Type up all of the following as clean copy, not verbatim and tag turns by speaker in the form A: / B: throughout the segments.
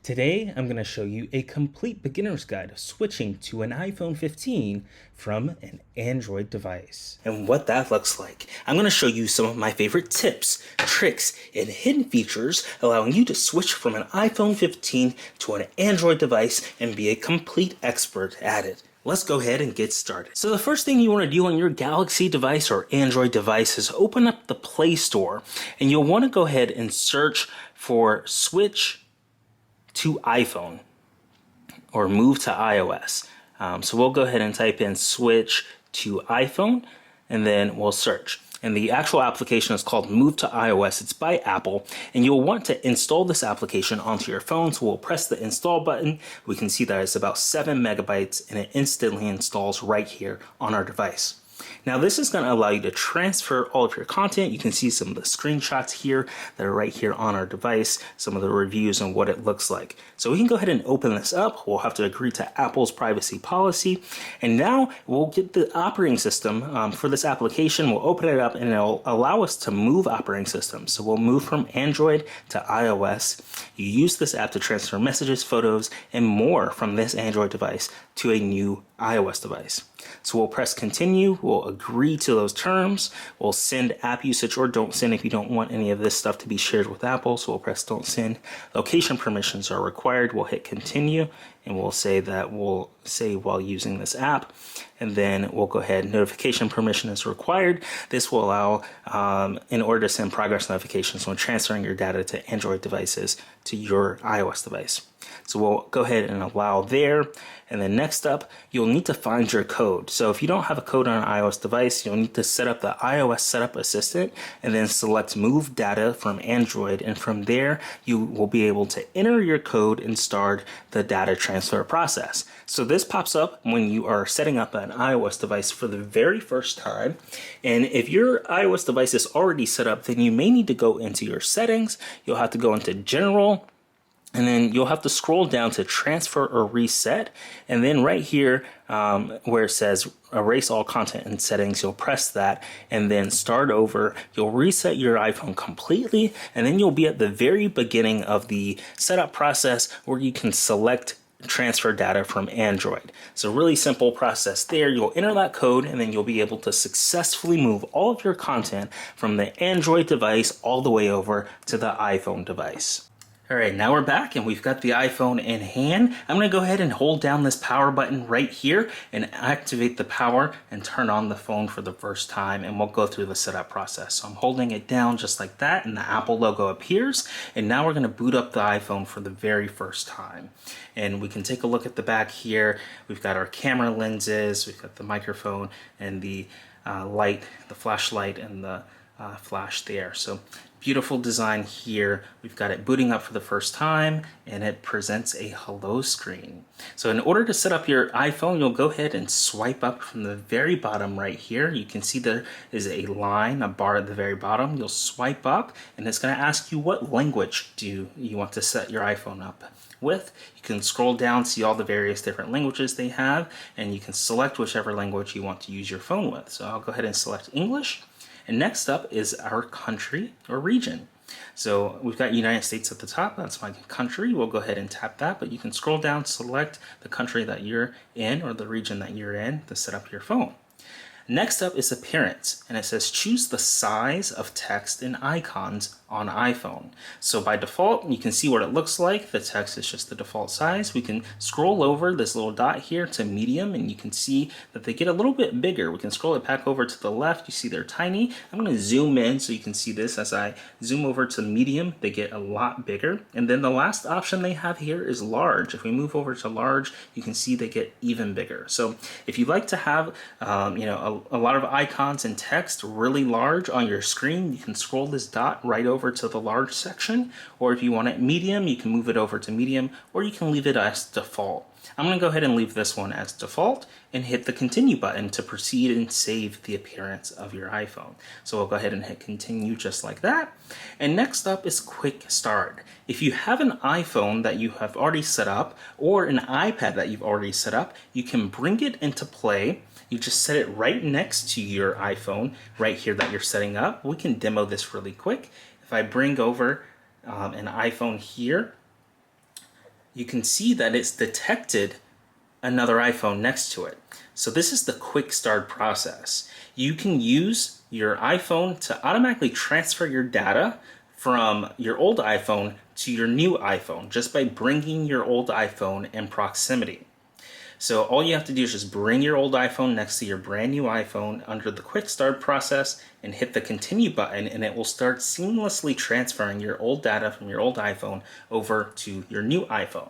A: Today, I'm going to show you a complete beginner's guide of switching to an iPhone 15 from an Android device. And what that looks like. I'm going to show you some of my favorite tips, tricks, and hidden features allowing you to switch from an iPhone 15 to an Android device and be a complete expert at it. Let's go ahead and get started. So the first thing you want to do on your Galaxy device or Android device is open up the Play Store, and you'll want to go ahead and search for switch to iPhone or move to iOS. So we'll go ahead and type in switch to iPhone and then we'll search. And the actual application is called Move to iOS. It's by Apple, and you'll want to install this application onto your phone. So we'll press the install button. We can see that it's about 7 megabytes and it instantly installs right here on our device. Now this is going to allow you to transfer all of your content. You can see some of the screenshots here that are right here on our device, some of the reviews and what it looks like. So we can go ahead and open this up. We'll have to agree to Apple's privacy policy. And now we'll get the operating system for this application. We'll open it up and it'll allow us to move operating systems. So we'll move from Android to iOS. You use this app to transfer messages, photos, and more from this Android device to a new iOS device. So we'll press continue, we'll agree to those terms, we'll send app usage or don't send if you don't want any of this stuff to be shared with Apple, so we'll press don't send. Location permissions are required, we'll hit continue, and we'll say that we'll save while using this app, and then we'll go ahead, notification permission is required. This will allow, in order to send progress notifications when transferring your data to Android devices to your iOS device. So we'll go ahead and allow there. And then next up, you'll need to find your code. So if you don't have a code on an iOS device, you'll need to set up the iOS Setup Assistant and then select Move Data from Android. And from there, you will be able to enter your code and start the data transfer process. So this pops up when you are setting up an iOS device for the very first time. And if your iOS device is already set up, then you may need to go into your settings. You'll have to go into General. And then you'll have to scroll down to transfer or reset. And then right here where it says erase all content and settings, you'll press that and then start over. You'll reset your iPhone completely. And then you'll be at the very beginning of the setup process where you can select transfer data from Android. So really simple process there. You'll enter that code and then you'll be able to successfully move all of your content from the Android device all the way over to the iPhone device. All right, now we're back and we've got the iPhone in hand. I'm going to go ahead and hold down this power button right here and activate the power and turn on the phone for the first time, and we'll go through the setup process. So I'm holding it down just like that and the Apple logo appears, and now we're going to boot up the iPhone for the very first time. And we can take a look at the back here. We've got our camera lenses, we've got the microphone and the light, the flashlight and the flash there. So beautiful design here. We've got it booting up for the first time and it presents a hello screen. So in order to set up your iPhone, you'll go ahead and swipe up from the very bottom right here. You can see there is a line, a bar at the very bottom. You'll swipe up and it's going to ask you what language do you want to set your iPhone up with. You can scroll down, see all the various different languages they have, and you can select whichever language you want to use your phone with. So I'll go ahead and select English. And next up is our country or region. So we've got United States at the top. That's my country. We'll go ahead and tap that, but you can scroll down, select the country that you're in or the region that you're in to set up your phone. Next up is appearance, and it says choose the size of text and icons on iPhone. So by default, you can see what it looks like. The text is just the default size. We can scroll over this little dot here to medium, and you can see that they get a little bit bigger. We can scroll it back over to the left. You see they're tiny. I'm going to zoom in so you can see this. As I zoom over to medium, they get a lot bigger. And then the last option they have here is large. If we move over to large, you can see they get even bigger. So if you'd like to have a lot of icons and text really large on your screen, you can scroll this dot right over to the large section, or if you want it medium, you can move it over to medium, or you can leave it as default. I'm going to go ahead and leave this one as default and hit the continue button to proceed and save the appearance of your iPhone. So we'll go ahead and hit continue just like that. And next up is quick start. If you have an iPhone that you have already set up or an iPad that you've already set up, you can bring it into play. You just set it right next to your iPhone right here that you're setting up. We can demo this really quick. If I bring over an iPhone here, you can see that it's detected another iPhone next to it. So this is the quick start process. You can use your iPhone to automatically transfer your data from your old iPhone to your new iPhone just by bringing your old iPhone in proximity. So all you have to do is just bring your old iPhone next to your brand new iPhone under the quick start process and hit the continue button, and it will start seamlessly transferring your old data from your old iPhone over to your new iPhone.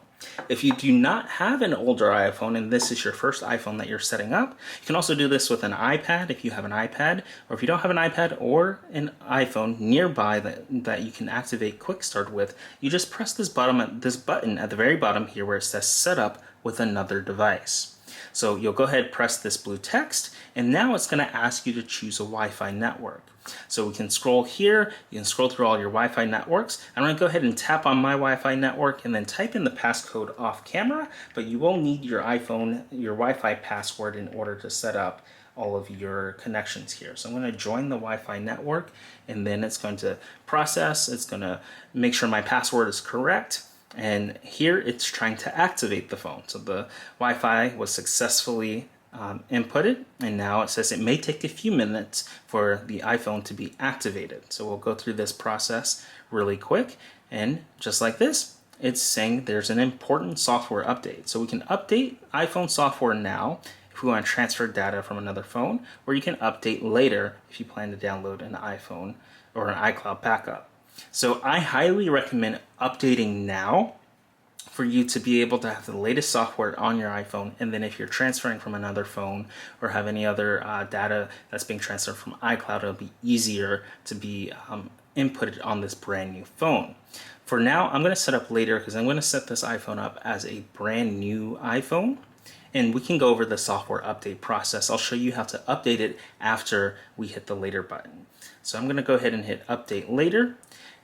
A: If you do not have an older iPhone and this is your first iPhone that you're setting up, you can also do this with an iPad if you have an iPad, or if you don't have an iPad or an iPhone nearby that you can activate Quick Start with, you just press this button at the very bottom here where it says set up with another device. So you'll go ahead, press this blue text, and now it's going to ask you to choose a Wi-Fi network. So we can scroll here, you can scroll through all your Wi-Fi networks. I'm going to go ahead and tap on my Wi-Fi network and then type in the passcode off camera, but you will need your Wi-Fi password in order to set up all of your connections here. So I'm going to join the Wi-Fi network, and then it's going to process, it's going to make sure my password is correct. And here it's trying to activate the phone. So the Wi-Fi was successfully inputted, and now it says it may take a few minutes for the iPhone to be activated. So we'll go through this process really quick, and just like this, it's saying there's an important software update. So we can update iPhone software now if we want to transfer data from another phone, or you can update later if you plan to download an iPhone or an iCloud backup. So I highly recommend updating now for you to be able to have the latest software on your iPhone, and then if you're transferring from another phone or have any other data that's being transferred from iCloud, it'll be easier to be inputted on this brand new phone. For now, I'm going to set up later because I'm going to set this iPhone up as a brand new iPhone, and we can go over the software update process. I'll show you how to update it after we hit the later button. So I'm going to go ahead and hit update later,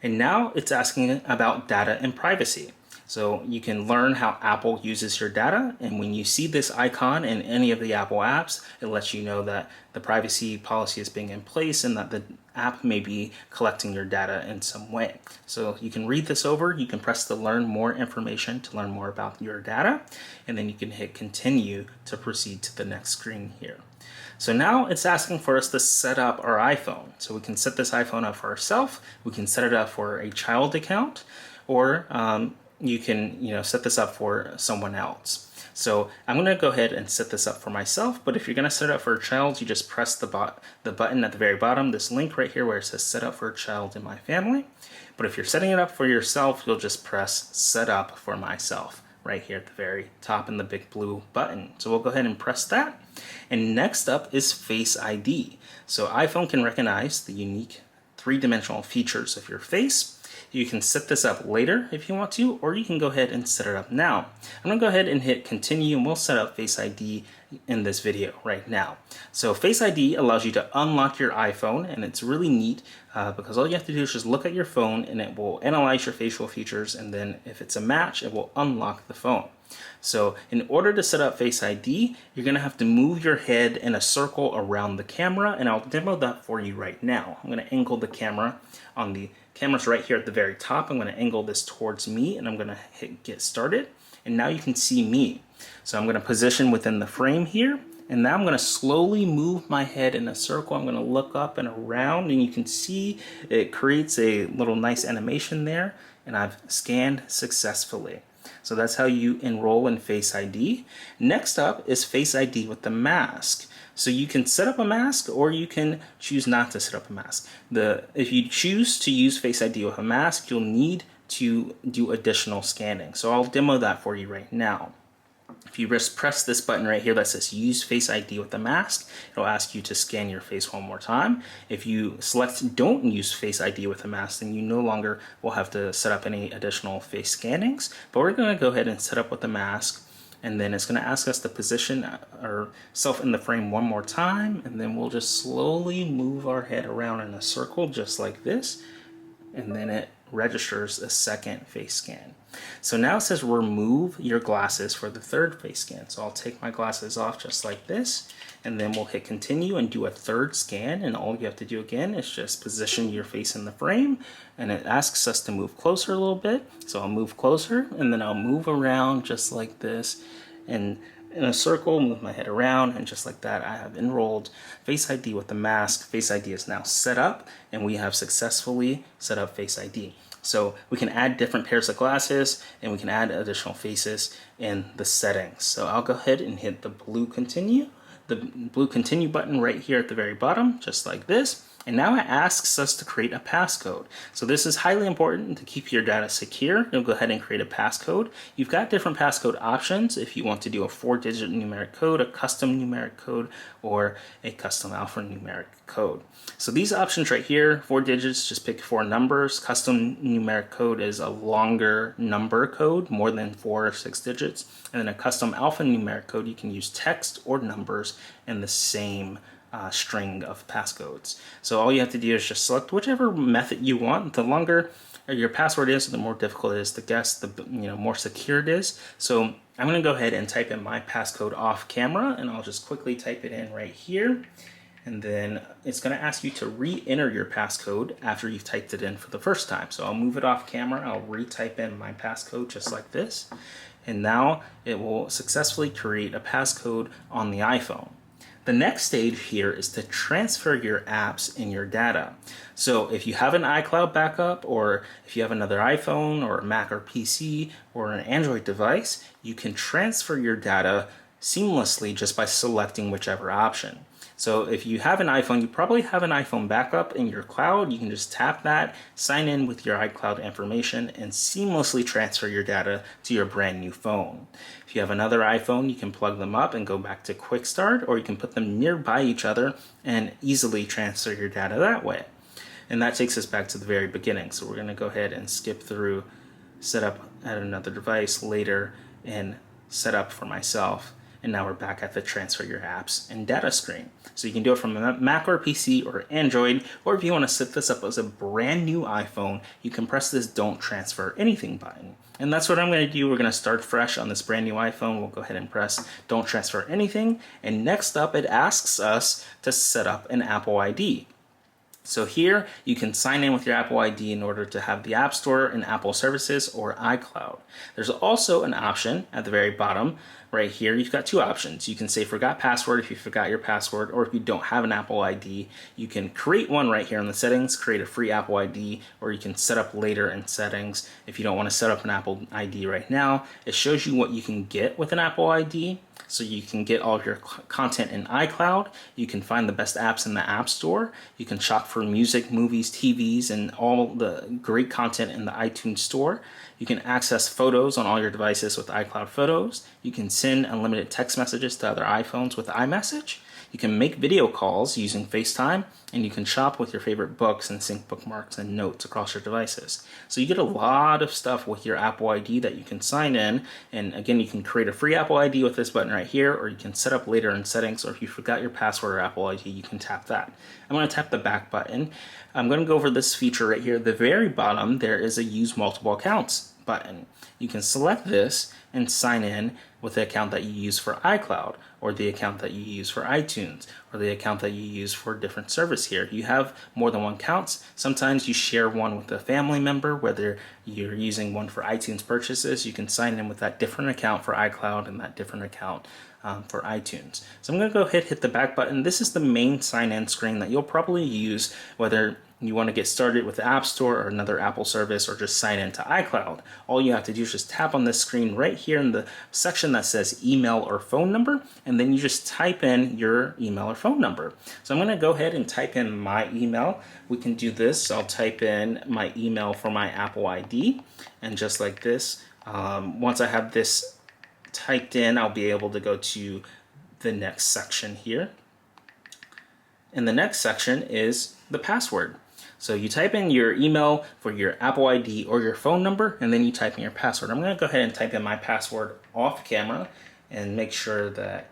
A: and now it's asking about data and privacy. So you can learn how Apple uses your data, and when you see this icon in any of the Apple apps, it lets you know that the privacy policy is being in place and that the app may be collecting your data in some way. So you can read this over, you can press the learn more information to learn more about your data, and then you can hit continue to proceed to the next screen here. So now it's asking for us to set up our iPhone. So we can set this iPhone up for ourselves, we can set it up for a child account, or you can set this up for someone else. So I'm going to go ahead and set this up for myself, but if you're going to set it up for a child, you just press the button at the very bottom, this link right here where it says set up for a child in my family. But if you're setting it up for yourself, you'll just press set up for myself right here at the very top in the big blue button. So we'll go ahead and press that. And next up is Face ID. So iPhone can recognize the unique three-dimensional features of your face. You can set this up later if you want to, or you can go ahead and set it up now. I'm going to go ahead and hit continue, and we'll set up Face ID in this video right now. So Face ID allows you to unlock your iPhone, and it's really neat because all you have to do is just look at your phone and it will analyze your facial features, and then if it's a match, it will unlock the phone. So in order to set up Face ID, you're going to have to move your head in a circle around the camera, and I'll demo that for you right now. I'm going to angle the camera on the camera's right here at the very top. I'm going to angle this towards me, and I'm going to hit get started, and now you can see me. So I'm going to position within the frame here, and now I'm going to slowly move my head in a circle. I'm going to look up and around, and you can see it creates a little nice animation there, and I've scanned successfully. So that's how you enroll in Face ID. Next up is Face ID with the mask. So you can set up a mask, or you can choose not to set up a mask. If you choose to use Face ID with a mask, you'll need to do additional scanning. So I'll demo that for you right now. If you just press this button right here that says use Face ID with the mask, it'll ask you to scan your face one more time. If you select don't use Face ID with a mask, then you no longer will have to set up any additional face scannings. But we're going to go ahead and set up with the mask, and then it's going to ask us to position ourselves in the frame one more time, and then we'll just slowly move our head around in a circle just like this, and then it registers a second face scan. So now it says remove your glasses for the third face scan. So I'll take my glasses off just like this, and then we'll hit continue and do a third scan. And all you have to do again is just position your face in the frame, and it asks us to move closer a little bit. So I'll move closer, and then I'll move around just like this, and in a circle, move my head around, and just like that, I have enrolled Face ID with the mask. Face ID is now set up, and we have successfully set up Face ID. So we can add different pairs of glasses, and we can add additional faces in the settings. So I'll go ahead and hit the blue continue button right here at the very bottom, just like this. And now it asks us to create a passcode. So this is highly important to keep your data secure. You'll go ahead and create a passcode. You've got different passcode options if you want to do a 4-digit numeric code, a custom numeric code, or a custom alphanumeric code. So these options right here, 4 digits, just pick 4 numbers. Custom numeric code is a longer number code, more than 4 or 6 digits. And then a custom alphanumeric code, you can use text or numbers in the same string of passcodes. So all you have to do is just select whichever method you want. The longer your password is, the more difficult it is to guess, the more secure it is. So I'm going to go ahead and type in my passcode off camera, and I'll just quickly type it in right here. And then it's going to ask you to re-enter your passcode after you've typed it in for the first time. So I'll move it off camera. I'll re-type in my passcode just like this. And now it will successfully create a passcode on the iPhone. The next stage here is to transfer your apps and your data. So if you have an iCloud backup, or if you have another iPhone or a Mac or PC or an Android device, you can transfer your data seamlessly just by selecting whichever option. So if you have an iPhone, you probably have an iPhone backup in your cloud. You can just tap that, sign in with your iCloud information, and seamlessly transfer your data to your brand new phone. If you have another iPhone, you can plug them up and go back to Quick Start, or you can put them nearby each other and easily transfer your data that way. And that takes us back to the very beginning. So we're going to go ahead and skip through setup at another device later and set up for myself. And now we're back at the transfer your apps and data screen. So you can do it from a Mac or PC or Android, or if you want to set this up as a brand new iPhone, you can press this don't transfer anything button. And that's what I'm going to do. We're going to start fresh on this brand new iPhone. We'll go ahead and press don't transfer anything. And next up, it asks us to set up an Apple ID. So here you can sign in with your Apple ID in order to have the App Store and Apple services or iCloud. There's also an option at the very bottom right here. You've got 2 options. You can say forgot password if you forgot your password, or if you don't have an Apple ID, you can create one right here in the settings, create a free Apple ID, or you can set up later in settings. If you don't want to set up an Apple ID right now, it shows you what you can get with an Apple ID. So you can get all of your content in iCloud. You can find the best apps in the App Store. You can shop for music, movies, TVs, and all the great content in the iTunes Store. You can access photos on all your devices with iCloud Photos. You can send unlimited text messages to other iPhones with iMessage. You can make video calls using FaceTime, and you can shop with your favorite books and sync bookmarks and notes across your devices. So you get a lot of stuff with your Apple ID that you can sign in. And again, you can create a free Apple ID with this button right here, or you can set up later in settings, or if you forgot your password or Apple ID, you can tap that. I'm going to tap the back button. I'm going to go over this feature right here. At the very bottom, there is a use multiple accounts button. You can select this and sign in with the account that you use for iCloud, or the account that you use for iTunes, or the account that you use for a different service here. You have more than one accounts. Sometimes you share one with a family member, whether you're using one for iTunes purchases, you can sign in with that different account for iCloud and that different account for iTunes. So I'm going to go ahead, hit the back button. This is the main sign-in screen that you'll probably use whether you want to get started with the App Store or another Apple service, or just sign into iCloud. All you have to do is just tap on this screen right here in the section that says email or phone number, and then you just type in your email or phone number. So I'm going to go ahead and type in my email. We can do this. I'll type in my email for my Apple ID, and just like this, once I have this typed in, I'll be able to go to the next section here. And the next section is the password. So you type in your email for your Apple ID or your phone number, and then you type in your password. I'm going to go ahead and type in my password off camera and make sure that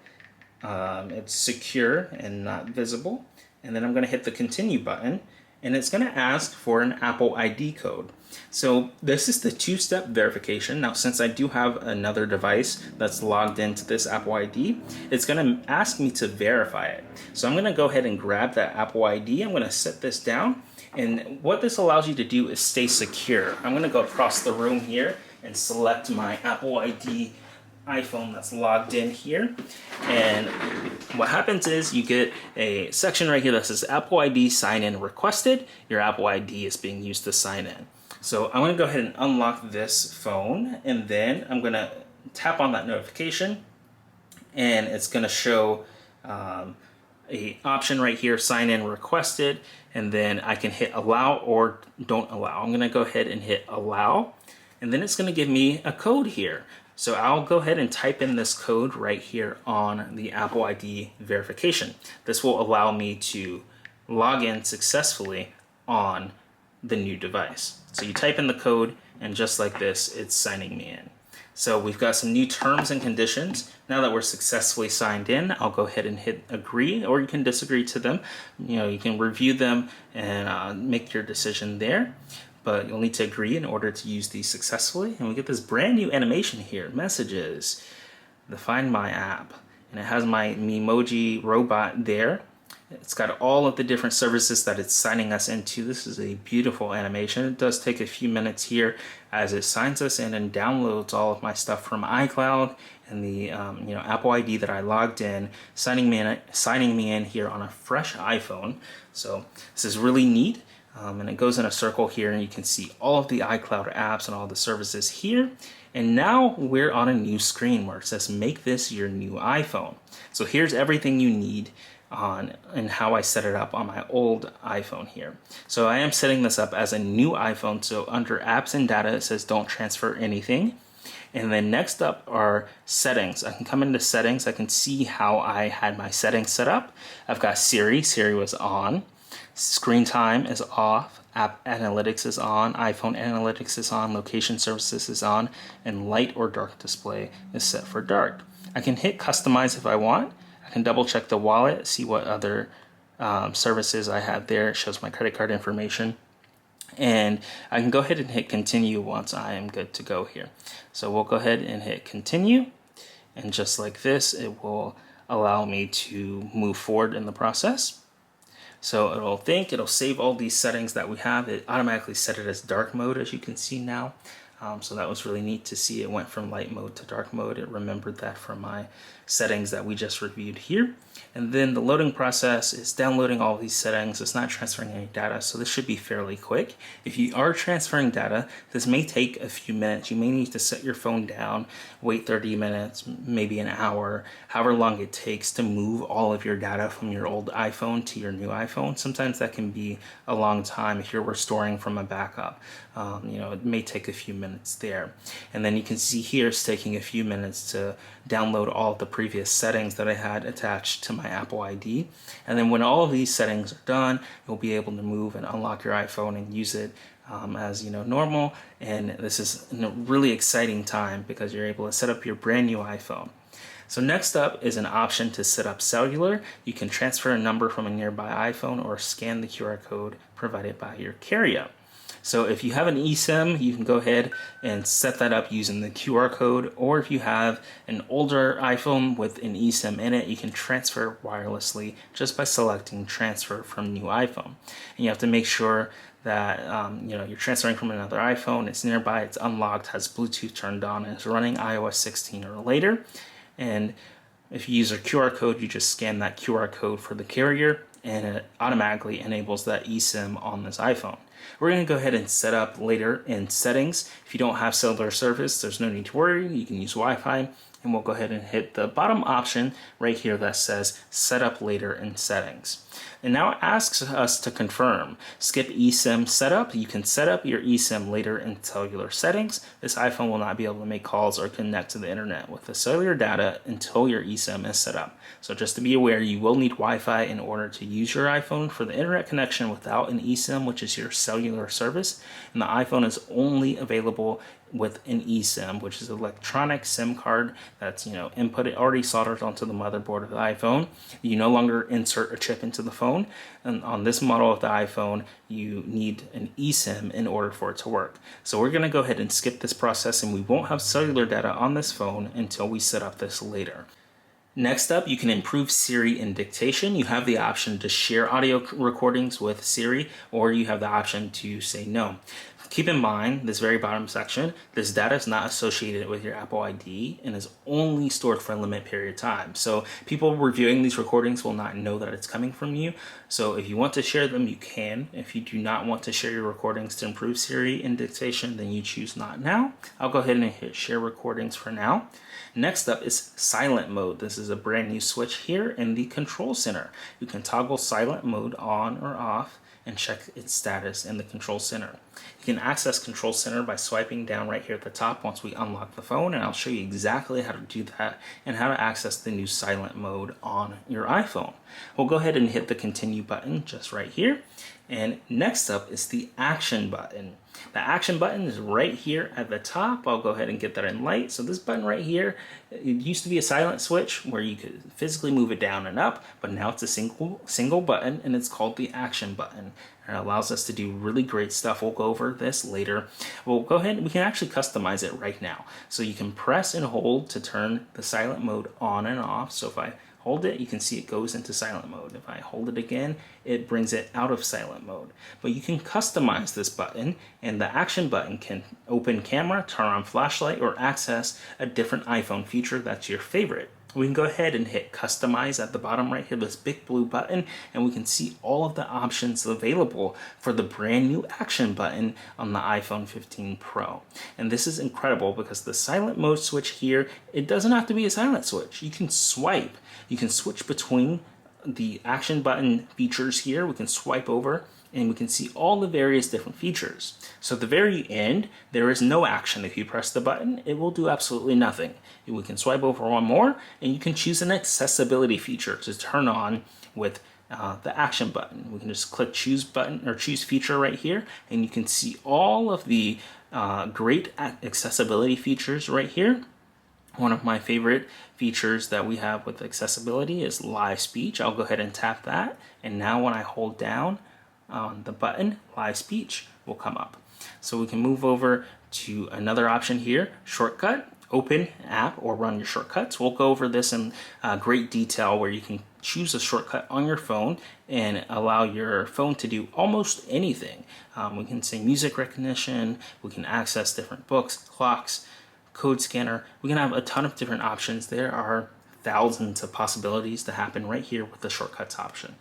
A: it's secure and not visible. And then I'm going to hit the continue button. and it's going to ask for an Apple ID code. So this is the two-step verification. Now, since I do have another device that's logged into this Apple ID, it's going to ask me to verify it. So I'm going to go ahead and grab that Apple ID. I'm going to set this down. And what this allows you to do is stay secure. I'm going to go across the room here and select my Apple ID iPhone that's logged in here. And what happens is you get a section right here that says Apple ID sign in requested. Your Apple ID is being used to sign in. So I'm going to go ahead and unlock this phone, and then I'm going to tap on that notification, and it's going to show a option right here, sign in requested, and then I can hit allow or don't allow. I'm going to go ahead and hit allow, and then it's going to give me a code here. So I'll go ahead and type in this code right here on the Apple ID verification. This will allow me to log in successfully on the new device. So you type in the code, and just like this, it's signing me in. So we've got some new terms and conditions. Now that we're successfully signed in, I'll go ahead and hit agree, or you can disagree to them. You can review them and make your decision there. But you'll need to agree in order to use these successfully. And we get this brand new animation here, messages, the Find My app. And it has my Memoji robot there. It's got all of the different services that it's signing us into. This is a beautiful animation. It does take a few minutes here as it signs us in and downloads all of my stuff from iCloud and the Apple ID that I logged in, signing me in here on a fresh iPhone. So this is really neat. And it goes in a circle here, and you can see all of the iCloud apps and all the services here. And now we're on a new screen where it says make this your new iPhone. So here's everything you need on and how I set it up on my old iPhone here. So I am setting this up as a new iPhone. So under apps and data, it says don't transfer anything. And then next up are settings. I can come into settings. I can see how I had my settings set up. I've got Siri. Siri was on. Screen time is off. App analytics is on. iPhone analytics is on. Location services is on. And light or dark display is set for dark. I can hit customize if I want. I can double check the wallet, see what other services I have there. It shows my credit card information. And I can go ahead and hit continue once I am good to go here. So we'll go ahead and hit continue. And just like this, it will allow me to move forward in the process. So it'll save all these settings that we have. It automatically set it as dark mode, as you can see now. So that was really neat to see. It went from light mode to dark mode. It remembered that from my settings that we just reviewed here. And then the loading process is downloading all these settings. It's not transferring any data, so this should be fairly quick. If you are transferring data, this may take a few minutes. You may need to set your phone down, wait 30 minutes, maybe an hour, however long it takes to move all of your data from your old iPhone to your new iPhone. Sometimes that can be a long time if you're restoring from a backup. It may take a few minutes there. And then you can see here it's taking a few minutes to download all of the previous settings that I had attached to my Apple ID. And then when all of these settings are done, you'll be able to move and unlock your iPhone and use it as normal. And this is a really exciting time because you're able to set up your brand new iPhone. So next up is an option to set up cellular. You can transfer a number from a nearby iPhone or scan the QR code provided by your carrier. So if you have an eSIM, you can go ahead and set that up using the QR code, or if you have an older iPhone with an eSIM in it, you can transfer wirelessly just by selecting transfer from new iPhone. And you have to make sure that you're transferring from another iPhone, it's nearby, it's unlocked, has Bluetooth turned on, and is running iOS 16 or later. And if you use a QR code, you just scan that QR code for the carrier, and it automatically enables that eSIM on this iPhone. We're going to go ahead and set up later in settings. If you don't have cellular service, there's no need to worry. You can use Wi-Fi, and we'll go ahead and hit the bottom option right here that says set up later in settings. And now it asks us to confirm. Skip eSIM setup. You can set up your eSIM later in cellular settings. This iPhone will not be able to make calls or connect to the internet with the cellular data until your eSIM is set up. So just to be aware, you will need Wi-Fi in order to use your iPhone for the internet connection without an eSIM, which is your cellular service. And the iPhone is only available with an eSIM, which is an electronic SIM card that's, inputted, already soldered onto the motherboard of the iPhone. You no longer insert a chip into the phone. And on this model of the iPhone, you need an eSIM in order for it to work. So we're going to go ahead and skip this process, and we won't have cellular data on this phone until we set up this later. Next up, you can improve Siri in dictation. You have the option to share audio recordings with Siri, or you have the option to say no. Keep in mind, this very bottom section, this data is not associated with your Apple ID and is only stored for a limited period of time. So people reviewing these recordings will not know that it's coming from you. So if you want to share them, you can. If you do not want to share your recordings to improve Siri in dictation, then you choose not now. I'll go ahead and hit share recordings for now. Next up is silent mode. This is a brand new switch here in the control center. You can toggle silent mode on or off and check its status in the control center. You can access control center by swiping down right here at the top once we unlock the phone, and I'll show you exactly how to do that and how to access the new silent mode on your iPhone. We'll go ahead and hit the continue button just right here. And next up is the action button. The action button is right here at the top. I'll go ahead and get that in light. So this button right here, it used to be a silent switch where you could physically move it down and up, but now it's a single button, and it's called the action button. And it allows us to do really great stuff. We'll go over this later. We'll go ahead and we can actually customize it right now. So you can press and hold to turn the silent mode on and off. So if I hold it, you can see it goes into silent mode. If I hold it again, it brings it out of silent mode. But you can customize this button, and the action button can open camera, turn on flashlight, or access a different iPhone feature that's your favorite. We can go ahead and hit customize at the bottom right here, this big blue button, and we can see all of the options available for the brand new action button on the iPhone 15 Pro. And this is incredible because the silent mode switch here, it doesn't have to be a silent switch. You can swipe. You can switch between the action button features here. We can swipe over and we can see all the various different features. So at the very end, there is no action. If you press the button, it will do absolutely nothing. We can swipe over one more, and you can choose an accessibility feature to turn on with the action button. We can just click choose button or choose feature right here, and you can see all of the great accessibility features right here. One of my favorite features that we have with accessibility is live speech. I'll go ahead and tap that, and now when I hold down on the button, live speech will come up. So we can move over to another option here, shortcut, open app or run your shortcuts. We'll go over this in great detail where you can choose a shortcut on your phone and allow your phone to do almost anything. We can say music recognition, we can access different books, clocks, code scanner. We can have a ton of different options. There are thousands of possibilities to happen right here with the shortcuts option.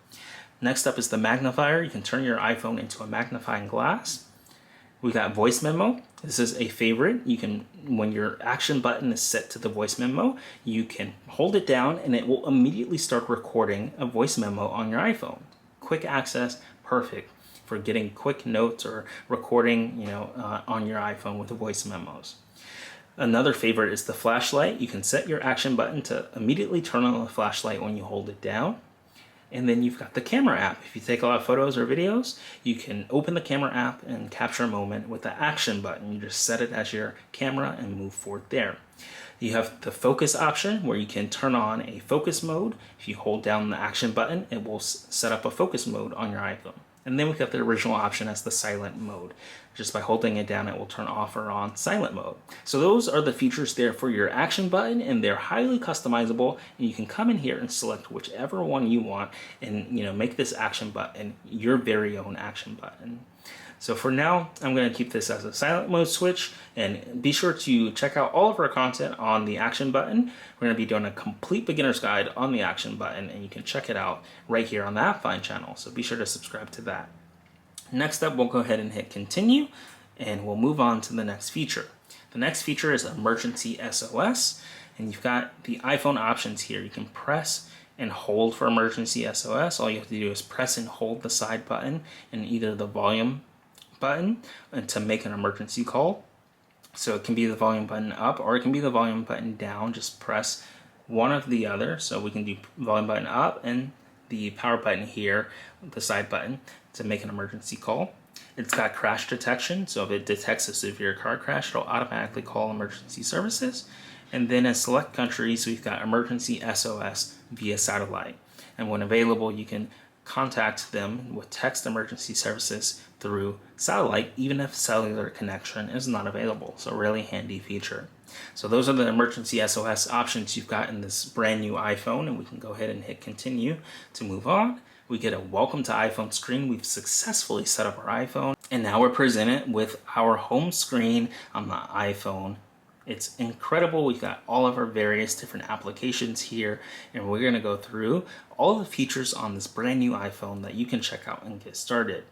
A: Next up is the magnifier. You can turn your iPhone into a magnifying glass. We got voice memo. This is a favorite. You can, when your action button is set to the voice memo, you can hold it down and it will immediately start recording a voice memo on your iPhone. Quick access, perfect for getting quick notes or recording, on your iPhone with the voice memos. Another favorite is the flashlight. You can set your action button to immediately turn on the flashlight when you hold it down. And then you've got the camera app. If you take a lot of photos or videos, you can open the camera app and capture a moment with the action button. You just set it as your camera and move forward there. You have the focus option where you can turn on a focus mode. If you hold down the action button, it will set up a focus mode on your iPhone. And then we've got the original option as the silent mode. Just by holding it down, it will turn off or on silent mode. So those are the features there for your action button, and they're highly customizable. And you can come in here and select whichever one you want and make this action button your very own action button. So for now, I'm going to keep this as a silent mode switch, and be sure to check out all of our content on the action button. We're going to be doing a complete beginner's guide on the action button, and you can check it out right here on the AppFind channel. So be sure to subscribe to that. Next up, we'll go ahead and hit continue, and we'll move on to the next feature. The next feature is emergency SOS, and you've got the iPhone options here. You can press and hold for emergency SOS. All you have to do is press and hold the side button and either the volume button and to make an emergency call. So it can be the volume button up or it can be the volume button down. Just press one of the other. So we can do volume button up and the power button here, the side button, to make an emergency call. It's got crash detection, so if it detects a severe car crash, it'll automatically call emergency services. And then in select countries, we've got emergency SOS via satellite. And when available, you can contact them with text emergency services through satellite, even if cellular connection is not available. So really handy feature. So those are the emergency SOS options you've got in this brand new iPhone, and we can go ahead and hit continue to move on. We get a welcome to iPhone screen. We've successfully set up our iPhone, and now we're presented with our home screen on the iPhone. It's incredible. We've got all of our various different applications here, and we're going to go through all the features on this brand new iPhone that you can check out and get started.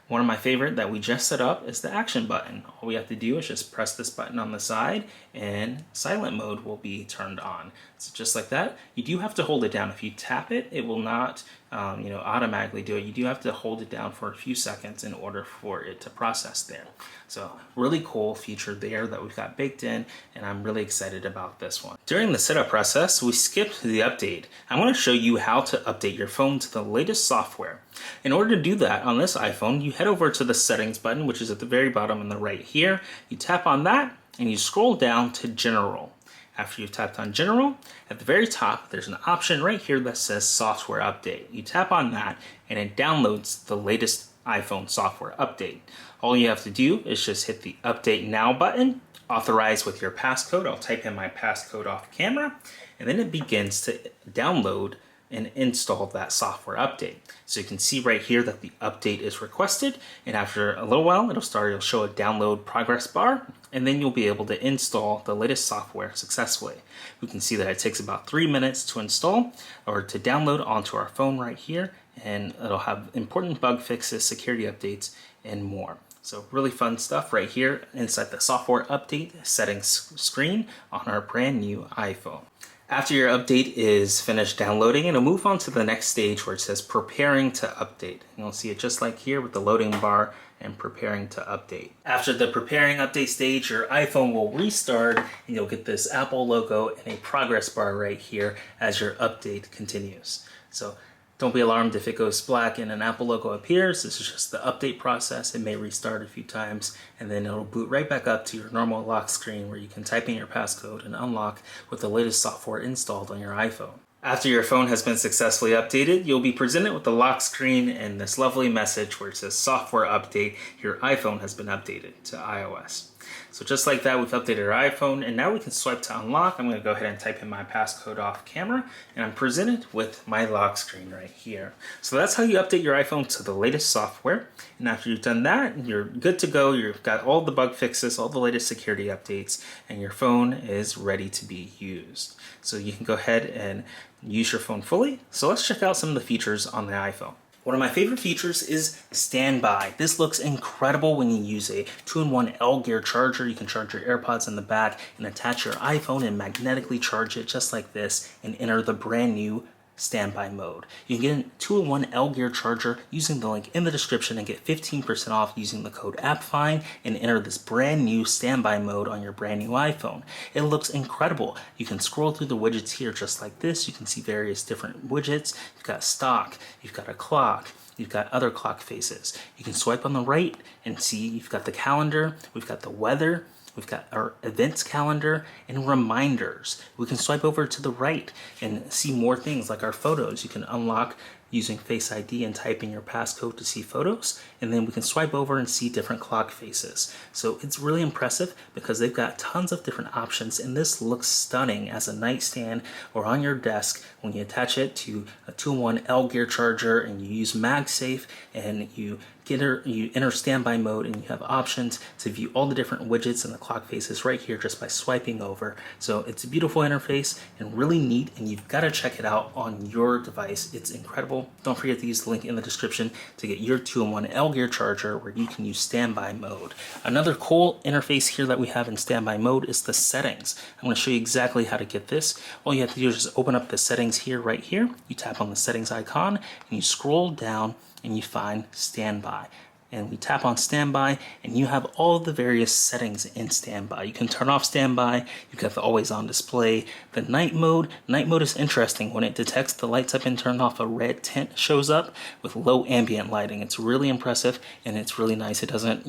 A: One of my favorite that we just set up is the action button. All we have to do is just press this button on the side and silent mode will be turned on. So just like that, you do have to hold it down. If you tap it, it will not automatically do it. You do have to hold it down for a few seconds in order for it to process there. So really cool feature there that we've got baked in, and I'm really excited about this one. During the setup process, we skipped the update. I want to show you how to update your phone to the latest software. In order to do that on this iPhone, you head over to the settings button, which is at the very bottom on the right here. You tap on that and you scroll down to general. After you've tapped on general, at the very top, there's an option right here that says software update. You tap on that and it downloads the latest iPhone software update. All you have to do is just hit the update now button, authorize with your passcode. I'll type in my passcode off camera, and then it begins to download and install that software update. So you can see right here that the update is requested, and after a little while it'll show a download progress bar, and then you'll be able to install the latest software successfully. We can see that it takes about 3 minutes to install or to download onto our phone right here, and it'll have important bug fixes, security updates, and more. So really fun stuff right here inside the software update settings screen on our brand new iPhone. After your update is finished downloading, it'll move on to the next stage where it says preparing to update. And you'll see it just like here with the loading bar and preparing to update. After the preparing update stage, your iPhone will restart and you'll get this Apple logo and a progress bar right here as your update continues. So don't be alarmed if it goes black and an Apple logo appears. This is just the update process. It may restart a few times and then it'll boot right back up to your normal lock screen where you can type in your passcode and unlock with the latest software installed on your iPhone. After your phone has been successfully updated, you'll be presented with the lock screen and this lovely message where it says software update. Your iPhone has been updated to iOS. So just like that, we've updated our iPhone, and now we can swipe to unlock. I'm going to go ahead and type in my passcode off camera, and I'm presented with my lock screen right here. So that's how you update your iPhone to the latest software. And after you've done that, you're good to go. You've got all the bug fixes, all the latest security updates, and your phone is ready to be used. So you can go ahead and use your phone fully. So let's check out some of the features on the iPhone. One of my favorite features is standby. This looks incredible when you use a 2-in-1 L-gear charger. You can charge your AirPods in the back and attach your iPhone and magnetically charge it just like this and enter the brand new standby mode. You can get a 2-in-1 L-gear charger using the link in the description and get 15% off using the code AppFind and enter this brand new standby mode on your brand new iPhone. It looks incredible. You can scroll through the widgets here just like this. You can see various different widgets. You've got stock, you've got a clock, you've got other clock faces. You can swipe on the right and see you've got the calendar, we've got the weather, we've got our events calendar and reminders. We can swipe over to the right and see more things like our photos. You can unlock using Face ID and type in your passcode to see photos, and then we can swipe over and see different clock faces. So it's really impressive because they've got tons of different options, and this looks stunning as a nightstand or on your desk when you attach it to a 2-in-1 L-gear charger and you use MagSafe and you enter standby mode, and you have options to view all the different widgets and the clock faces right here just by swiping over. So it's a beautiful interface and really neat, and you've got to check it out on your device. It's incredible. Don't forget to use the link in the description to get your 2-in-1 L-gear charger where you can use standby mode. Another cool interface here that we have in standby mode is the settings. I'm going to show you exactly how to get this. All you have to do is just open up the settings here, right here. You tap on the settings icon and you scroll down and you find standby. and we tap on standby, and you have all the various settings in standby. You can turn off standby, you've got the always on display, the night mode. Night mode is interesting. When it detects the lights have been turned off, a red tint shows up with low ambient lighting. It's really impressive, and it's really nice. It doesn't,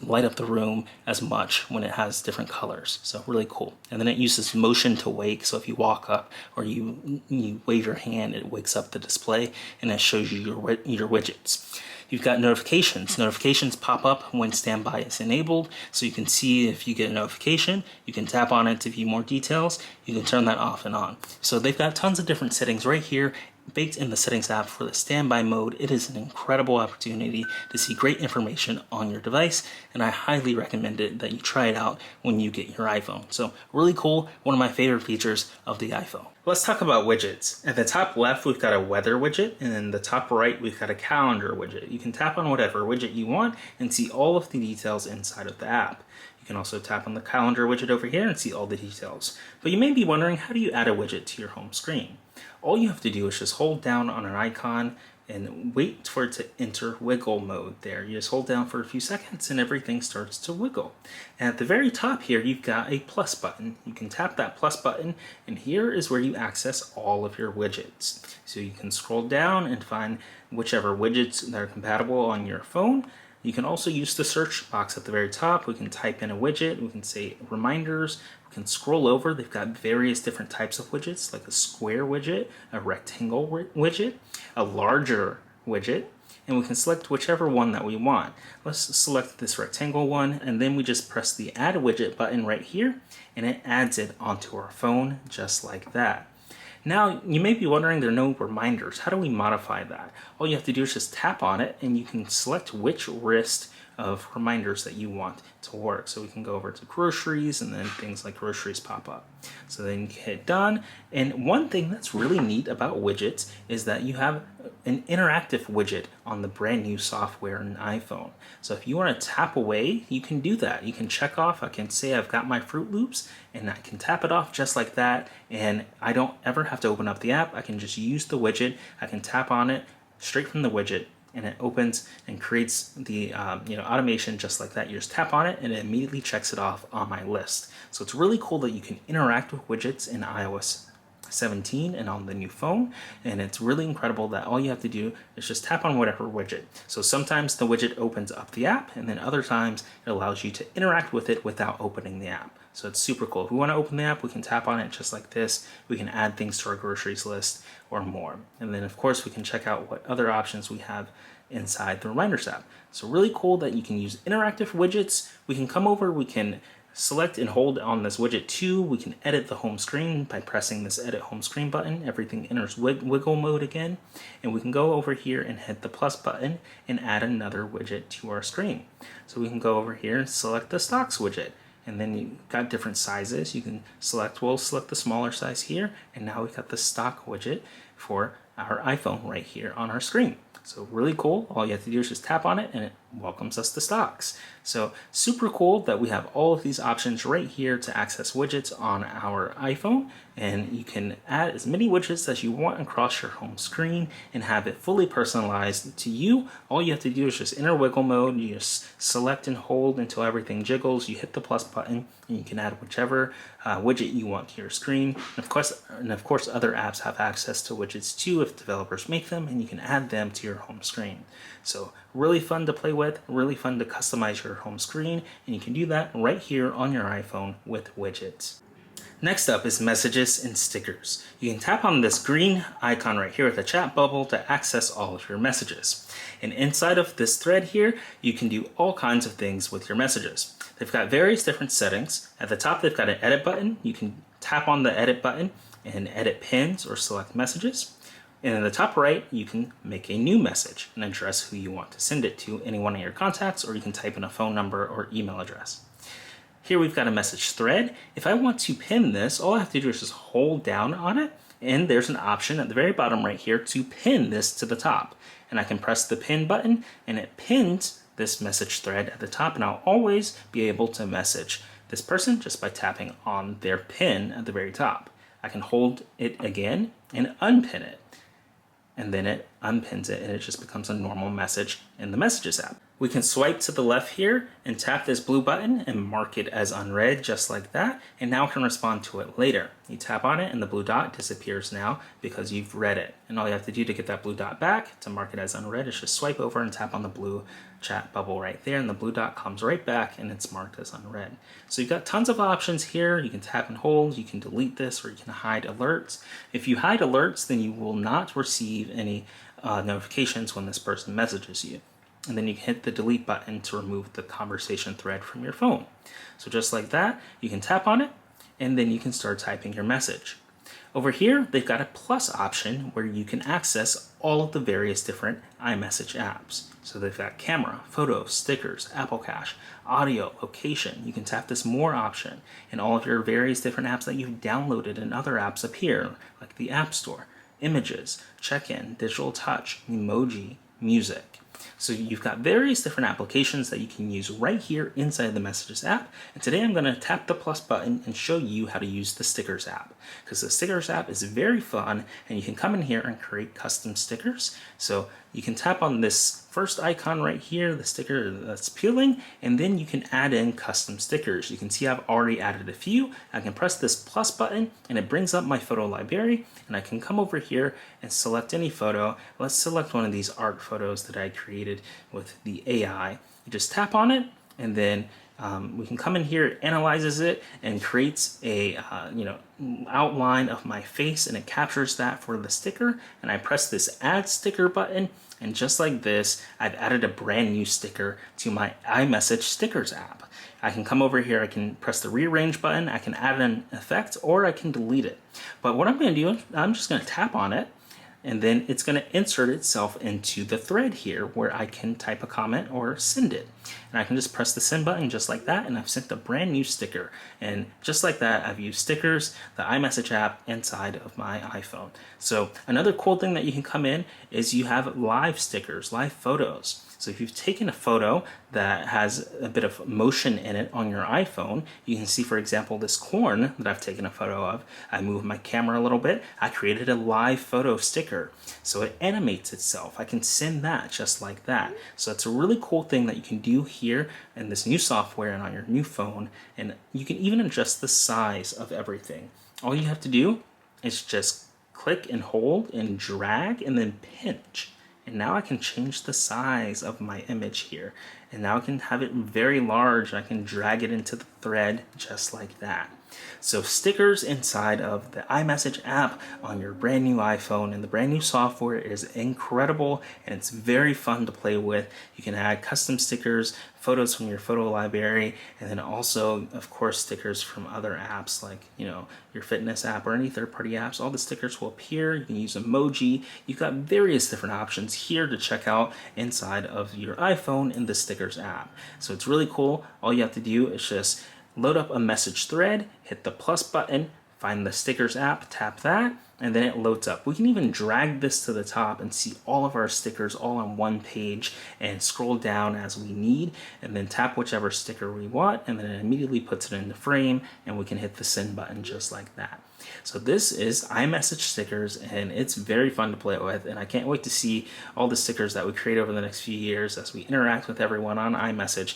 A: light up the room as much when it has different colors. So really cool. And then it uses motion to wake. So if you walk up or you wave your hand, it wakes up the display and it shows you your widgets. You've got notifications. Notifications pop up when standby is enabled, so you can see if you get a notification. You can tap on it to view more details. You can turn that off and on. So they've got tons of different settings right here baked in the settings app for the standby mode. It is an incredible opportunity to see great information on your device, and I highly recommend it that you try it out when you get your iPhone. So really cool, one of my favorite features of the iPhone. Let's talk about widgets. At the top left, we've got a weather widget, and in the top right, we've got a calendar widget. You can tap on whatever widget you want and see all of the details inside of the app. You can also tap on the calendar widget over here and see all the details. But you may be wondering, how do you add a widget to your home screen? All you have to do is just hold down on an icon and wait for it to enter wiggle mode there. You just hold down for a few seconds and everything starts to wiggle. And at the very top here, you've got a plus button. You can tap that plus button, and here is where you access all of your widgets. So you can scroll down and find whichever widgets that are compatible on your phone. You can also use the search box at the very top. We can type in a widget, we can say reminders, we can scroll over. They've got various different types of widgets, like a square widget, a rectangle widget, a larger widget, and we can select whichever one that we want. Let's select this rectangle one, and then we just press the add widget button right here, and it adds it onto our phone just like that. Now, you may be wondering, there are no reminders. How do we modify that? All you have to do is just tap on it, and you can select which list of reminders that you want to work. So we can go over to groceries, and then things like groceries pop up. So then you hit done. And one thing that's really neat about widgets is that you have an interactive widget on the brand new software in iPhone. So if you want to tap away, you can do that. You can check off. I can say I've got my Fruit Loops, and I can tap it off just like that. And I don't ever have to open up the app. I can just use the widget. I can tap on it straight from the widget, and it opens and creates the automation just like that. You just tap on it and it immediately checks it off on my list. So it's really cool that you can interact with widgets in iOS 17 and on the new phone, and it's really incredible that all you have to do is just tap on whatever widget. So sometimes the widget opens up the app, and then other times it allows you to interact with it without opening the app. So it's super cool. If we want to open the app, we can tap on it just like this. We can add things to our groceries list or more. And then of course we can check out what other options we have inside the Reminders app. So really cool that you can use interactive widgets. We can come over, we can select and hold on this widget 2. We can edit the home screen by pressing this edit home screen button. Everything enters wiggle mode again. And we can go over here and hit the plus button and add another widget to our screen. So we can go over here and select the stocks widget. And then you've got different sizes. You can select, we'll select the smaller size here. And now we've got the stock widget for our iPhone right here on our screen. So really cool. All you have to do is just tap on it and it welcomes us to stocks. So super cool that we have all of these options right here to access widgets on our iPhone. And you can add as many widgets as you want across your home screen and have it fully personalized to you. All you have to do is just enter wiggle mode. You just select and hold until everything jiggles. You hit the plus button and you can add whichever widget you want to your screen. And of course, other apps have access to widgets too if developers make them, and you can add them to your home screen. So really fun to play with, really fun to customize your home screen, and you can do that right here on your iPhone with widgets. Next up is messages and stickers. You can tap on this green icon right here with the chat bubble to access all of your messages. And inside of this thread here, you can do all kinds of things with your messages. They've got various different settings. At the top, they've got an edit button. You can tap on the edit button and edit pins or select messages. And in the top right, you can make a new message and address who you want to send it to, any one of your contacts, or you can type in a phone number or email address. Here we've got a message thread. If I want to pin this, all I have to do is just hold down on it, and there's an option at the very bottom right here to pin this to the top. And I can press the pin button, and it pins this message thread at the top, and I'll always be able to message this person just by tapping on their pin at the very top. I can hold it again and unpin it. and then it unpins it and it just becomes a normal message in the Messages app. We can swipe to the left here and tap this blue button and mark it as unread, just like that, and now I can respond to it later. You tap on it and the blue dot disappears now because you've read it. And all you have to do to get that blue dot back, to mark it as unread, is just swipe over and tap on the blue chat bubble right there, and the blue dot comes right back and it's marked as unread. So you've got tons of options here. You can tap and hold, you can delete this, or you can hide alerts. If you hide alerts, then you will not receive any notifications when this person messages you. And then you can hit the delete button to remove the conversation thread from your phone. So just like that, you can tap on it and then you can start typing your message. Over here, they've got a plus option where you can access all of the various different iMessage apps. So they've got camera, photos, stickers, Apple Cash, audio, location. You can tap this more option, and all of your various different apps that you've downloaded and other apps appear, like the App Store, images, check-in, digital touch, emoji, music. So you've got various different applications that you can use right here inside the Messages app. And today I'm going to tap the plus button and show you how to use the Stickers app, because the Stickers app is very fun and you can come in here and create custom stickers. So you can tap on this first icon right here, the sticker that's peeling, and then you can add in custom stickers. You can see I've already added a few. I can press this plus button and it brings up my photo library, and I can come over here and select any photo. Let's select one of these art photos that I created with the AI. You just tap on it, and then we can come in here, it analyzes it and creates a outline of my face, and it captures that for the sticker. And I press this add sticker button, and just like this, I've added a brand new sticker to my iMessage Stickers app. I can come over here, I can press the rearrange button, I can add an effect, or I can delete it. But what I'm going to do, I'm just going to tap on it, and then it's going to insert itself into the thread here where I can type a comment or send it. And I can just press the send button just like that, and I've sent a brand new sticker. And just like that, I've used Stickers, the iMessage app, inside of my iPhone. So another cool thing that you can come in is you have live stickers, live photos. So if you've taken a photo that has a bit of motion in it on your iPhone, you can see, for example, this corn that I've taken a photo of. I moved my camera a little bit. I created a live photo sticker. So it animates itself. I can send that just like that. So it's a really cool thing that you can do here in this new software and on your new phone. And you can even adjust the size of everything. All you have to do is just click and hold and drag and then pinch. And now I can change the size of my image here. And now I can have it very large. I can drag it into the thread just like that. So stickers inside of the iMessage app on your brand new iPhone, and the brand new software is incredible and it's very fun to play with. You can add custom stickers, photos from your photo library, and then also, of course, stickers from other apps like, your fitness app or any third-party apps. All the stickers will appear. You can use emoji. You've got various different options here to check out inside of your iPhone in the Stickers app. So it's really cool. All you have to do is just load up a message thread, hit the plus button, find the Stickers app, tap that, and then it loads up. We can even drag this to the top and see all of our stickers all on one page and scroll down as we need, and then tap whichever sticker we want, and then it immediately puts it in the frame, and we can hit the send button just like that. So this is iMessage Stickers, and it's very fun to play with, and I can't wait to see all the stickers that we create over the next few years as we interact with everyone on iMessage,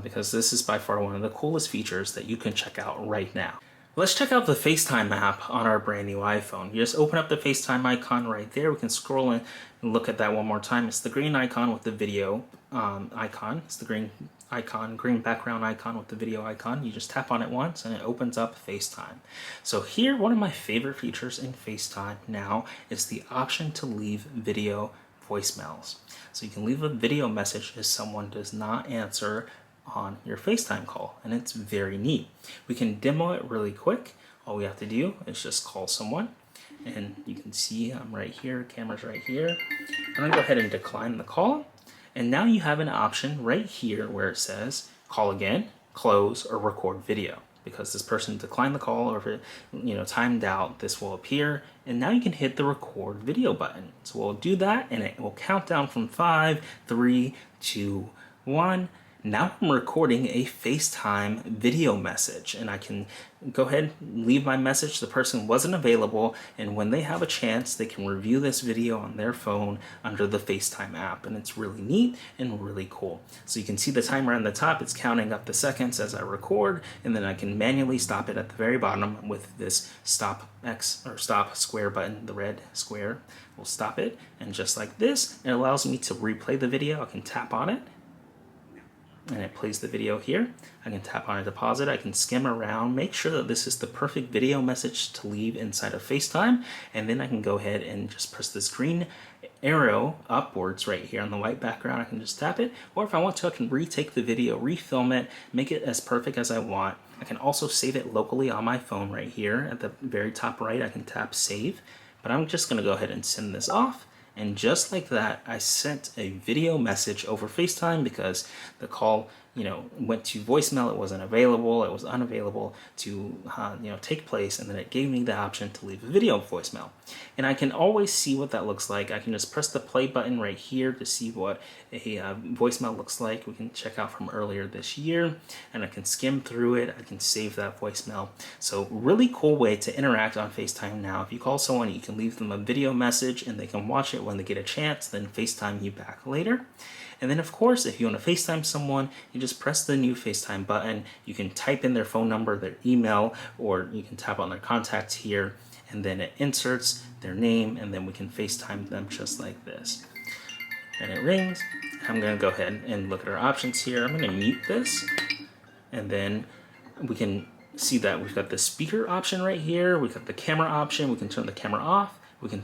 A: because this is by far one of the coolest features that you can check out right now. Let's check out the FaceTime app on our brand new iPhone. You just open up the FaceTime icon right there. We can scroll in and look at that one more time. It's the green icon with the video icon. It's the green background icon with the video icon. You just tap on it once and it opens up FaceTime. So here, one of my favorite features in FaceTime now is the option to leave video voicemails. So you can leave a video message if someone does not answer on your FaceTime call, and it's very neat. We can demo it really quick. All we have to do is just call someone, and you can see I'm right here, camera's right here. I'm gonna go ahead and decline the call, and now you have an option right here where it says call again, close, or record video. Because this person declined the call, or if it timed out, this will appear, and now you can hit the record video button. So we'll do that, and it will count down from 5, 3, 2, 1. Now I'm recording a FaceTime video message, and I can go ahead and leave my message. The person wasn't available, and when they have a chance, they can review this video on their phone under the FaceTime app, and it's really neat and really cool. So you can see the timer on the top. It's counting up the seconds as I record, and then I can manually stop it at the very bottom with this stop X or stop square button, the red square will stop it. And just like this, it allows me to replay the video. I can tap on it, and it plays the video here. I can tap on it to pause it. I can skim around, make sure that this is the perfect video message to leave inside of FaceTime, and then I can go ahead and just press this green arrow upwards right here on the white background. I can just tap it, or if I want to, I can retake the video, refilm it, make it as perfect as I want. I can also save it locally on my phone right here at the very top right. I can tap save, but I'm just gonna go ahead and send this off. And just like that, I sent a video message over FaceTime because the call, went to voicemail. It wasn't available. It was unavailable to, take place. And then it gave me the option to leave a video voicemail. And I can always see what that looks like. I can just press the play button right here to see what a voicemail looks like. We can check out from earlier this year, and I can skim through it. I can save that voicemail. So really cool way to interact on FaceTime now. If you call someone, you can leave them a video message and they can watch it when they get a chance, then FaceTime you back later. And then of course, if you want to FaceTime someone, you just press the new FaceTime button. You can type in their phone number, their email, or you can tap on their contacts here, and then it inserts their name, and then we can FaceTime them just like this. And it rings. I'm going to go ahead and look at our options here. I'm going to mute this, and then we can see that we've got the speaker option right here. We've got the camera option. We can turn the camera off. We can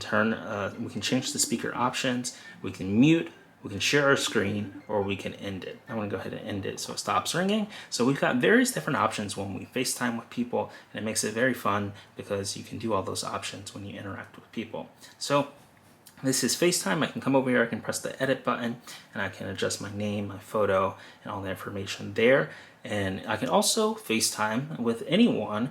A: change the speaker options. We can mute. We can share our screen, or we can end it. I'm gonna go ahead and end it so it stops ringing. So we've got various different options when we FaceTime with people, and it makes it very fun because you can do all those options when you interact with people. So this is FaceTime. I can come over here, I can press the edit button, and I can adjust my name, my photo, and all the information there. And I can also FaceTime with anyone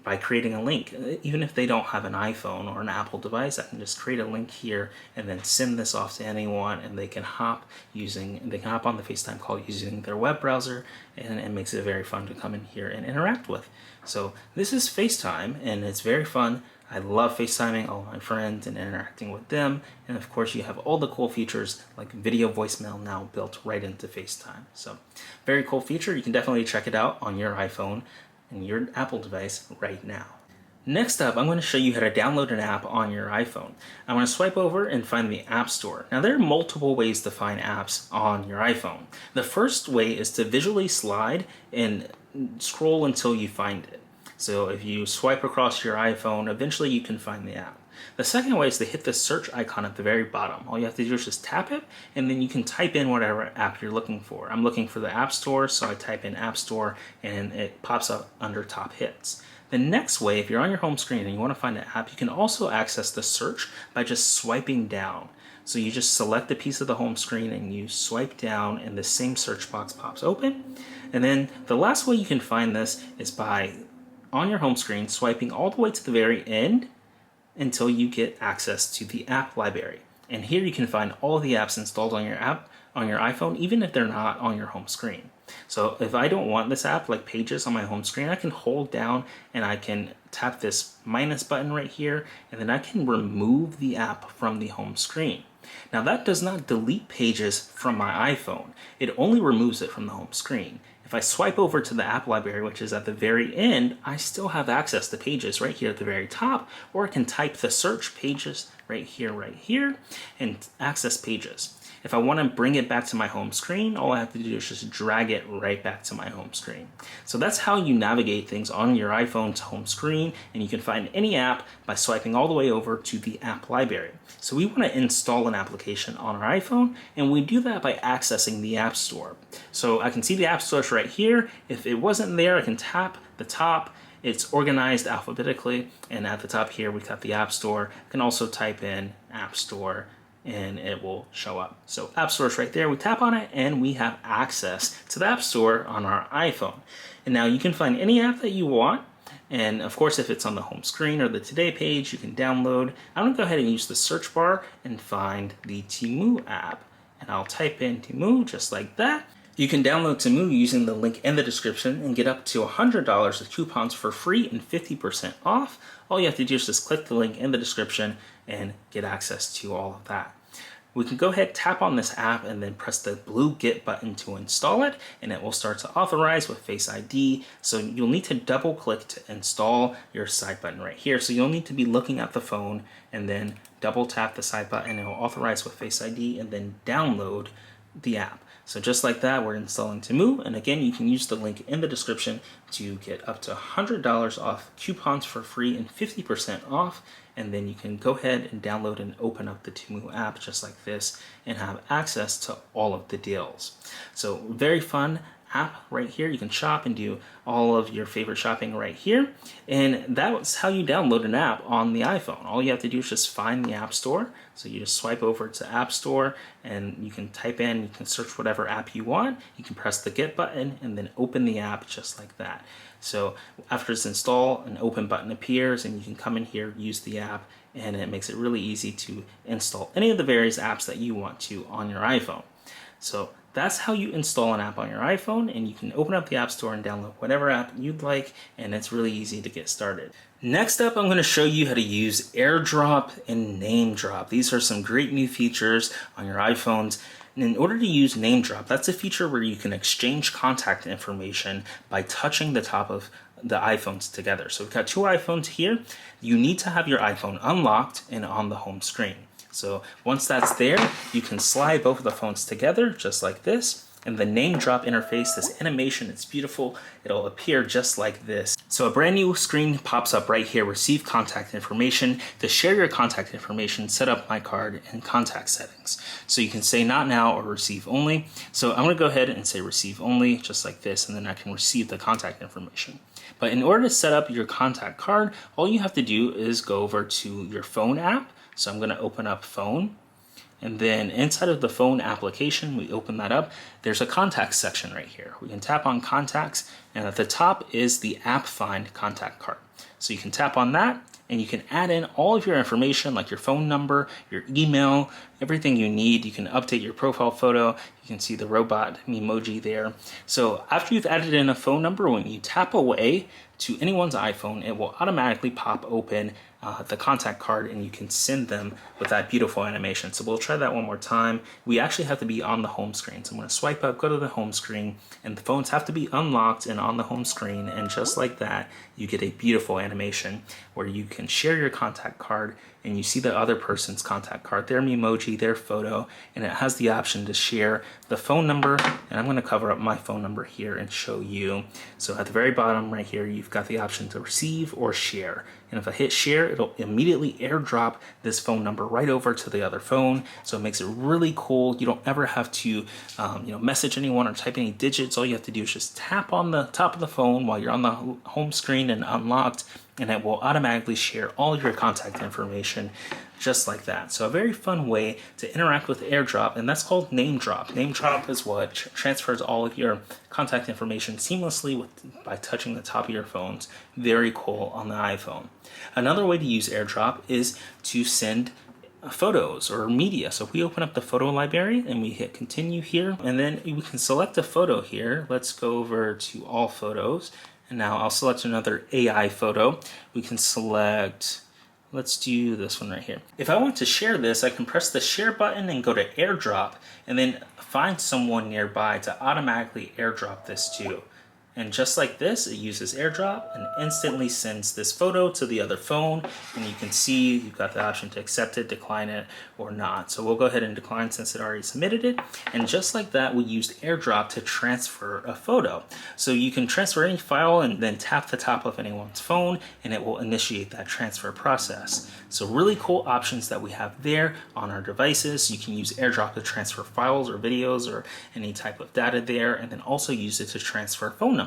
A: by creating a link. Even if they don't have an iPhone or an Apple device, I can just create a link here and then send this off to anyone, and they can hop on the FaceTime call using their web browser, and it makes it very fun to come in here and interact with. So this is FaceTime, and it's very fun. I love FaceTiming all my friends and interacting with them. And of course, you have all the cool features like video voicemail now built right into FaceTime. So very cool feature. You can definitely check it out on your iPhone and your Apple device right now. Next up, I'm going to show you how to download an app on your iPhone. I'm going to swipe over and find the App Store. Now, there are multiple ways to find apps on your iPhone. The first way is to visually slide and scroll until you find it. So if you swipe across your iPhone, eventually you can find the app. The second way is to hit the search icon at the very bottom. All you have to do is just tap it, and then you can type in whatever app you're looking for. I'm looking for the App Store, so I type in App Store, and it pops up under top hits. The next way, if you're on your home screen and you want to find an app, you can also access the search by just swiping down. So you just select a piece of the home screen and you swipe down, and the same search box pops open. And then the last way you can find this is by on your home screen, swiping all the way to the very end until you get access to the app library. And here you can find all of the apps installed on your iPhone, even if they're not on your home screen. So if I don't want this app, like Pages on my home screen, I can hold down and I can tap this minus button right here, and then I can remove the app from the home screen. Now that does not delete Pages from my iPhone. It only removes it from the home screen. If I swipe over to the app library, which is at the very end, I still have access to Pages right here at the very top, or I can type the search Pages right here, and access Pages. If I want to bring it back to my home screen, all I have to do is just drag it right back to my home screen. So that's how you navigate things on your iPhone's home screen, and you can find any app by swiping all the way over to the app library. So we want to install an application on our iPhone, and we do that by accessing the App Store. So I can see the App Store right here. If it wasn't there, I can tap the top. It's organized alphabetically, and at the top here we've got the App Store. I can also type in App Store, and it will show up. So App Store is right there. We tap on it and we have access to the App Store on our iPhone. And now you can find any app that you want. And of course, if it's on the home screen or the Today page, you can download. I'm gonna go ahead and use the search bar and find the Temu app. And I'll type in Temu just like that. You can download Temu using the link in the description and get up to $100 of coupons for free and 50% off. All you have to do is just click the link in the description and get access to all of that. We can go ahead, tap on this app, and then press the blue Get button to install it, and it will start to authorize with Face ID. So you'll need to double click to install your side button right here. So you'll need to be looking at the phone and then double tap the side button, and it will authorize with Face ID and then download the app. So just like that, we're installing Temu, and again, you can use the link in the description to get up to $100 off coupons for free and 50% off, and then you can go ahead and download and open up the Temu app just like this and have access to all of the deals. So very fun app right here. You can shop and do all of your favorite shopping right here, and that's how you download an app on the iPhone. All you have to do is just find the App Store. So you just swipe over to App Store and you can type in, you can search whatever app you want, you can press the Get button and then open the app just like that. So after it's installed, an open button appears and you can come in here, use the app, and it makes it really easy to install any of the various apps that you want to on your iPhone. So that's how you install an app on your iPhone, and you can open up the App Store and download whatever app you'd like, and it's really easy to get started. Next up, I'm going to show you how to use AirDrop and Name Drop. These are some great new features on your iPhones. And in order to use Name Drop, that's a feature where you can exchange contact information by touching the top of the iPhones together. So we've got two iPhones here. You need to have your iPhone unlocked and on the home screen. So once that's there, you can slide both of the phones together just like this. And the Name Drop interface, this animation, it's beautiful. It'll appear just like this. So a brand new screen pops up right here, receive contact information. To share your contact information, set up my card and contact settings. So you can say not now or receive only. So I'm gonna go ahead and say receive only, just like this, and then I can receive the contact information. But in order to set up your contact card, all you have to do is go over to your phone app. So I'm gonna open up phone. And then inside of the phone application, we open that up. There's a contacts section right here. We can tap on contacts, and at the top is the AppFind contact card. So you can tap on that, and you can add in all of your information like your phone number, your email, everything you need. You can update your profile photo. You can see the robot emoji there. So after you've added in a phone number, when you tap away to anyone's iPhone, it will automatically pop open the contact card, and you can send them with that beautiful animation. So we'll try that one more time. We actually have to be on the home screen. So I'm gonna swipe up, go to the home screen, and the phones have to be unlocked and on the home screen. And just like that, you get a beautiful animation where you can share your contact card and you see the other person's contact card, their emoji, their photo, and it has the option to share the phone number. And I'm gonna cover up my phone number here and show you. So at the very bottom right here, you've got the option to receive or share. And if I hit share, it'll immediately airdrop this phone number right over to the other phone. So it makes it really cool. You don't ever have to message anyone or type any digits. All you have to do is just tap on the top of the phone while you're on the home screen and unlocked, and it will automatically share all your contact information just like that. So a very fun way to interact with AirDrop, and that's called Name Drop. Name Drop is what transfers all of your contact information seamlessly by touching the top of your phones. Very cool on the iPhone. Another way to use AirDrop is to send photos or media. So if we open up the photo library and we hit continue here, and then we can select a photo here. Let's go over to all photos. And now I'll select another AI photo. We can select, let's do this one right here. If I want to share this, I can press the share button and go to AirDrop, and then find someone nearby to automatically AirDrop this to. And just like this, it uses AirDrop and instantly sends this photo to the other phone. And you can see you've got the option to accept it, decline it, or not. So we'll go ahead and decline since it already submitted it. And just like that, we used AirDrop to transfer a photo. So you can transfer any file and then tap the top of anyone's phone, and it will initiate that transfer process. So really cool options that we have there on our devices. You can use AirDrop to transfer files or videos or any type of data there, and then also use it to transfer phone numbers.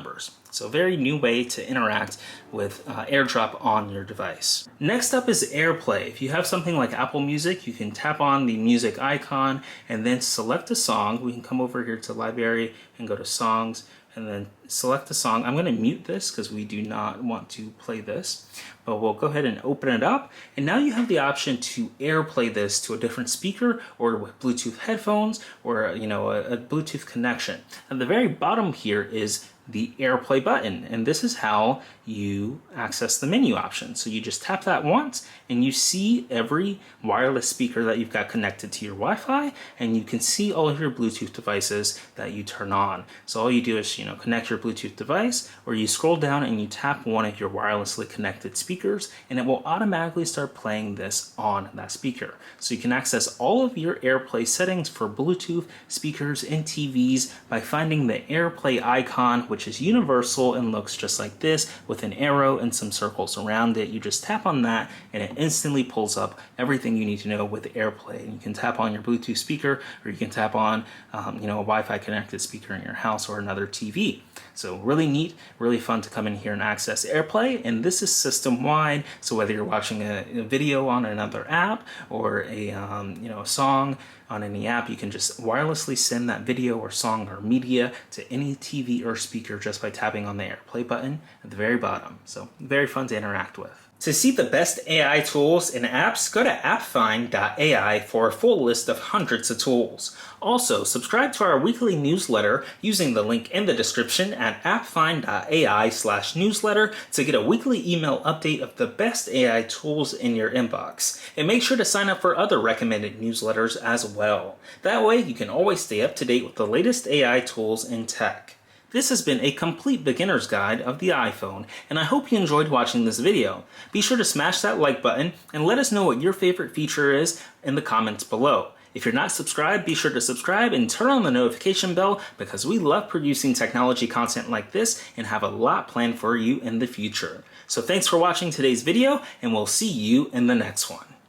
A: So a very new way to interact with AirDrop on your device. Next up is AirPlay. If you have something like Apple Music, you can tap on the music icon and then select a song. We can come over here to library and go to songs, and then select a song. I'm going to mute this because we do not want to play this, but we'll go ahead and open it up. And now you have the option to AirPlay this to a different speaker or with Bluetooth headphones or a Bluetooth connection. At the very bottom here is the AirPlay button, and this is how you access the menu option. So you just tap that once and you see every wireless speaker that you've got connected to your Wi-Fi, and you can see all of your Bluetooth devices that you turn on. So all you do is connect your Bluetooth device, or you scroll down and you tap one of your wirelessly connected speakers, and it will automatically start playing this on that speaker. So you can access all of your AirPlay settings for Bluetooth speakers and TVs by finding the AirPlay icon, which is universal and looks just like this with an arrow and some circles around it. You just tap on that and it instantly pulls up everything you need to know with AirPlay. And you can tap on your Bluetooth speaker, or you can tap on a Wi-Fi connected speaker in your house or another TV. So really neat, really fun to come in here and access AirPlay, and this is system-wide. So whether you're watching a video on another app or a song on any app, you can just wirelessly send that video or song or media to any TV or speaker just by tapping on the AirPlay button at the very bottom. So very fun to interact with. To see the best AI tools and apps, go to AppFind.ai for a full list of hundreds of tools. Also, subscribe to our weekly newsletter using the link in the description at appfind.ai/newsletter to get a weekly email update of the best AI tools in your inbox. And make sure to sign up for other recommended newsletters as well. That way, you can always stay up to date with the latest AI tools in tech. This has been a complete beginner's guide of the iPhone, and I hope you enjoyed watching this video. Be sure to smash that like button and let us know what your favorite feature is in the comments below. If you're not subscribed, be sure to subscribe and turn on the notification bell, because we love producing technology content like this and have a lot planned for you in the future. So thanks for watching today's video, and we'll see you in the next one.